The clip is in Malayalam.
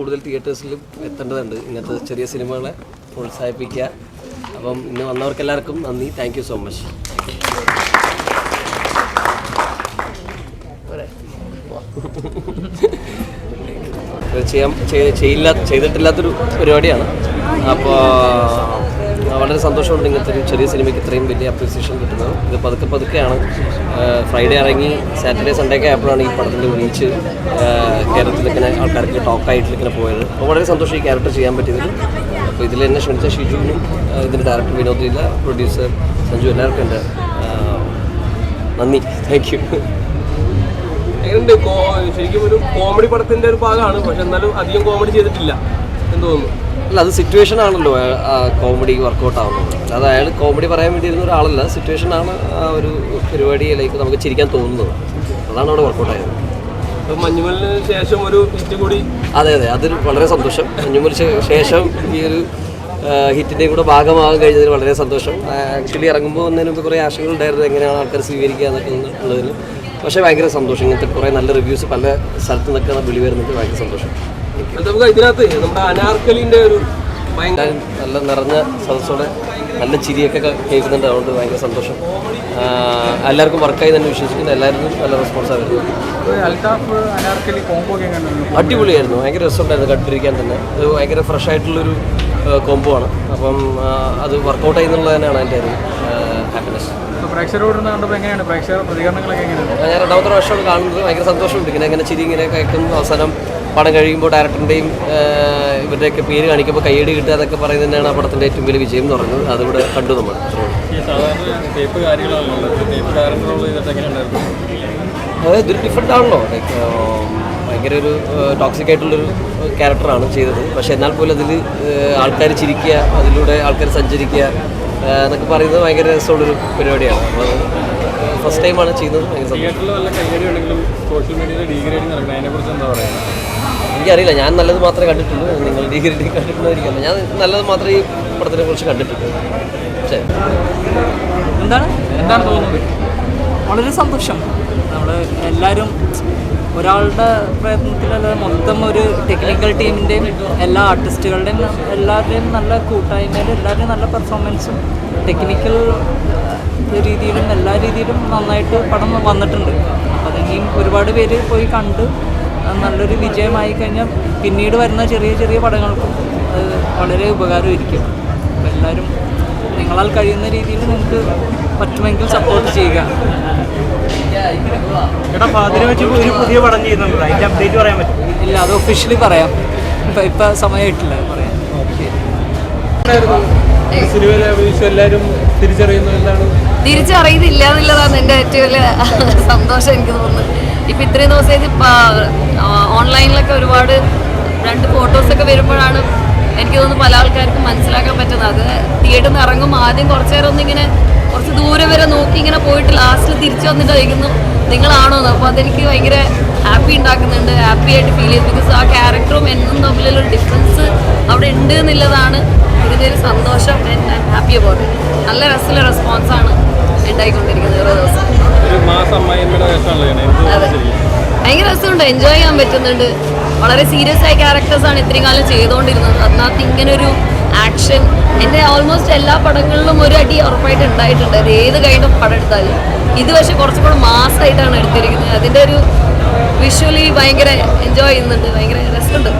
കൂടുതൽ തിയേറ്റേഴ്സിലും എത്തേണ്ടതുണ്ട്. ഇങ്ങനത്തെ ചെറിയ സിനിമകളെ പ്രോത്സാഹിപ്പിക്കുക. അപ്പം ഇന്ന് വന്നവർക്കെല്ലാവർക്കും നന്ദി. Thank you so much. ചെയ്തിട്ടില്ലാത്തൊരു പരിപാടിയാണ്. അപ്പോൾ വളരെ സന്തോഷമുണ്ട് ഇങ്ങനത്തെ ഒരു ചെറിയ സിനിമയ്ക്ക് ഇത്രയും വലിയ അപ്രീസിയേഷൻ കിട്ടുന്നത്. ഇത് പതുക്കെയാണ്. ഫ്രൈഡേ ഇറങ്ങി സാറ്റർഡേ സൺഡേ ഒക്കെ ആയപ്പോഴാണ് ഈ പടത്തിൻ്റെ റീച്ച് കേരളത്തിലിങ്ങനെ ആൾക്കാർക്ക് ടോക്കായിട്ടിങ്ങനെ പോയത്. അപ്പോൾ വളരെ സന്തോഷം ഈ ക്യാരക്ടർ ചെയ്യാൻ പറ്റിയതിൽ. അപ്പോൾ ഇതിൽ എന്നെ ക്ഷണിച്ച ഷിജുവിനും ഇതിൻ്റെ ഡയറക്ടർ വിനോദ് ലീല, പ്രൊഡ്യൂസർ സഞ്ജു, എല്ലാവർക്കും എൻ്റെ നന്ദി. Thank U. എങ്ങനെയുണ്ട്? ശരിക്കും ഒരു കോമഡി പടത്തിൻ്റെ ഒരു ഭാഗമാണ്, പക്ഷെ എന്നാലും അധികം കോമഡി ചെയ്തിട്ടില്ല എന്ന് തോന്നുന്നു. അല്ല, അത് സിറ്റുവേഷൻ ആണല്ലോ കോമഡി വർക്കൗട്ട് ആവുന്നത്. അല്ലാതെ അയാൾ കോമഡി പറയാൻ വേണ്ടി ഇരുന്ന ഒരാളല്ല. സിറ്റുവേഷനാണ് ആ ഒരു പരിപാടിയിലേക്ക് നമുക്ക് ചിരിക്കാൻ തോന്നുന്നത്. അതാണ് അവിടെ വർക്കൗട്ട് ആയത്. മഞ്ഞുമലിന് ശേഷം ഒരു ഹിറ്റ് കൂടി. അതെ, അതൊരു വളരെ സന്തോഷം. മഞ്ഞുമലിന് ശേഷം ഈ ഒരു ഹിറ്റിൻ്റെയും കൂടെ ഭാഗമാകാൻ കഴിഞ്ഞതിൽ വളരെ സന്തോഷം. ആക്ച്വലി ഇറങ്ങുമ്പോൾ വന്നതിന് മുമ്പ് കുറേ ആശങ്കകളുണ്ടായിരുന്നു, എങ്ങനെയാണ് ആൾക്കാർ സ്വീകരിക്കുക എന്നൊക്കെ ഉള്ളതിന്. പക്ഷേ ഭയങ്കര സന്തോഷം. ഇങ്ങനത്തെ കുറേ നല്ല റിവ്യൂസ് പല സ്ഥലത്ത് നിന്നൊക്കെ വിളി വരുന്നത് ഭയങ്കര സന്തോഷം. നമുക്ക് ഇതിനകത്ത് നമ്മുടെ അനാർക്കലിൻ്റെ ഒരു ഭയങ്കര നല്ല നിറഞ്ഞ സദസ്സോടെ നല്ല ചിരിയൊക്കെ കേൾക്കുന്നുണ്ട്. അതുകൊണ്ട് ഭയങ്കര സന്തോഷം. എല്ലാവർക്കും വർക്കായി തന്നെ വിശ്വസിക്കുന്നു. എല്ലാവരും നല്ല റെസ്പോൺസാണ് വരുന്നത്. അടിപൊളിയായിരുന്നു. ഭയങ്കര രസമുണ്ടായിരുന്നു കണ്ടിരിക്കാൻ തന്നെ. ഇത് ഭയങ്കര ഫ്രഷ് ആയിട്ടുള്ളൊരു കോംബോ ആണ്. അപ്പം അത് വർക്കൗട്ട് ചെയ്യുന്നുള്ളത് തന്നെയാണ് എൻ്റെ ഒരു ഹാപ്പിനെസ്. ഞാൻ രണ്ടാമത്തെ പ്രാവശ്യമാണ് കാണുന്നത്. ഭയങ്കര സന്തോഷമുണ്ട്. ഇങ്ങനെ ചിരി ഇങ്ങനെ കേൾക്കുന്നു. അവസാനം പടം കഴിയുമ്പോൾ ഡയറക്ടറിൻ്റെയും ഇവരുടെയൊക്കെ പേര് കാണിക്കുമ്പോൾ കയ്യടി കിട്ടുക എന്നൊക്കെ പറയുന്നത് തന്നെയാണ് ആ പടത്തിൻ്റെ ഏറ്റവും വലിയ വിജയം എന്ന് പറയുന്നത്. അതിവിടെ കണ്ടു നമ്മൾ. അതെ, ഇതൊരു ഡിഫറെൻ്റ് ആണല്ലോ. ലൈക്ക് ഭയങ്കര ഒരു ടോക്സിക് ആയിട്ടുള്ളൊരു ക്യാരക്ടറാണ് ചെയ്തത്. പക്ഷേ എന്നാൽ പോലും അതിൽ ആൾക്കാർ ചിരിക്കുക, അതിലൂടെ ആൾക്കാർ സഞ്ചരിക്കുക എന്നൊക്കെ പറയുന്നത് ഭയങ്കര രസമുള്ളൊരു പരിപാടിയാണ്. അപ്പോൾ ഫസ്റ്റ് ടൈമാണ് ചെയ്യുന്നത്. എനിക്കറിയില്ല, ഞാൻ നല്ലത് മാത്രമേ കണ്ടിട്ടുള്ളൂ. നിങ്ങൾ ഡീഗ്രേഡിങ് കണ്ടിട്ടുള്ളതായിരിക്കും. ഞാൻ നല്ലത് മാത്രമേ ഈ പടത്തിനെ കുറിച്ച് കണ്ടിട്ടുള്ളൂ. ശരി, എന്താണ് തോന്നുന്നത്? വളരെ സന്തോഷം. നമ്മൾ എല്ലാവരും ഒരാളുടെ പ്രയത്നത്തിലല്ല, മൊത്തം ഒരു ടെക്നിക്കൽ ടീമിൻ്റെയും എല്ലാ ആർട്ടിസ്റ്റുകളുടെയും എല്ലാവരുടെയും നല്ല കൂട്ടായ്മയിൽ എല്ലാവരുടെയും നല്ല പെർഫോമൻസും ടെക്നിക്കൽ രീതിയിലും എല്ലാ രീതിയിലും നന്നായിട്ട് പടം വന്നിട്ടുണ്ട്. അപ്പോൾ അതിനെയും ഒരുപാട് പേര് പോയി കണ്ട് നല്ലൊരു വിജയമായി കഴിഞ്ഞാൽ പിന്നീട് വരുന്ന ചെറിയ ചെറിയ പടങ്ങൾക്കും അത് വളരെ ഉപകാരമായിരിക്കും. അപ്പോൾ എല്ലാവരും നിങ്ങളാൽ കഴിയുന്ന രീതിയിൽ നിങ്ങൾക്ക് പറ്റുമെങ്കിൽ സപ്പോർട്ട് ചെയ്യുക. ഒരു പുതിയ പടം ചെയ്യുന്നുണ്ടോ? അതിൻ്റെ അപ്ഡേറ്റ് പറയാൻ പറ്റും? ഇല്ല, അത് ഒഫീഷ്യലി പറയാം. ഇപ്പം സമയമായിട്ടില്ല പറയാം. എല്ലാവരും തിരിച്ചറിയുന്നില്ല എന്നുള്ളതാണ് എൻ്റെ ഏറ്റവും വലിയ സന്തോഷം. എനിക്ക് തോന്നുന്നു ഇപ്പം ഇത്രയും ദിവസം ഓൺലൈനിലൊക്കെ ഒരുപാട് 2 ഫോട്ടോസൊക്കെ വരുമ്പോഴാണ് എനിക്ക് തോന്നുന്നു പല ആൾക്കാർക്കും മനസ്സിലാക്കാൻ പറ്റുന്നത്. അത് തിയേറ്ററിൽ നിന്ന് ഇറങ്ങുമ്പോൾ ആദ്യം കുറച്ച് നേരം ഒന്നിങ്ങനെ കുറച്ച് ദൂരെ വരെ നോക്കി ഇങ്ങനെ പോയിട്ട് ലാസ്റ്റിൽ തിരിച്ചു വന്നിട്ട് കഴിക്കുന്നു നിങ്ങളാണോന്ന്. അപ്പോൾ അതെനിക്ക് ഭയങ്കര ഹാപ്പി ഉണ്ടാക്കുന്നുണ്ട്, ഹാപ്പി ആയിട്ട് ഫീൽ ചെയ്തു. ബിക്കോസ് ആ ക്യാരക്ടറും എന്നും തമ്മിലുള്ളൊരു ഡിഫറൻസ് അവിടെ ഉണ്ട് എന്നുള്ളതാണ് ഇതിൻ്റെ ഒരു സന്തോഷം. Happy about. നല്ല രസമുള്ള റെസ്പോൺസാണ് ഉണ്ടായിക്കൊണ്ടിരിക്കുന്നത് ഓരോ ദിവസം. അതെ, ഭയങ്കര രസമുണ്ട്, എൻജോയ് ചെയ്യാൻ പറ്റുന്നുണ്ട്. വളരെ സീരിയസ് ആയ ക്യാരക്ടേഴ്സാണ് ഇത്രയും കാലം ചെയ്തുകൊണ്ടിരുന്നത്. അതിനകത്ത് ഇങ്ങനൊരു ആക്ഷൻ എൻ്റെ ഓൾമോസ്റ്റ് എല്ലാ പടങ്ങളിലും ഒരു അടി ഉറപ്പായിട്ട് ഉണ്ടായിട്ടുണ്ട്. അത് ഏത് കൈൻഡ് ഓഫ് പടം എടുത്താലും. ഇത് പക്ഷേ കുറച്ചും കൂടെ മാസമായിട്ടാണ് എടുത്തിരിക്കുന്നത്. അതിൻ്റെ ഒരു വിഷ്വലി ഭയങ്കര എൻജോയ് ചെയ്യുന്നുണ്ട്. ഭയങ്കര രസമുണ്ട്.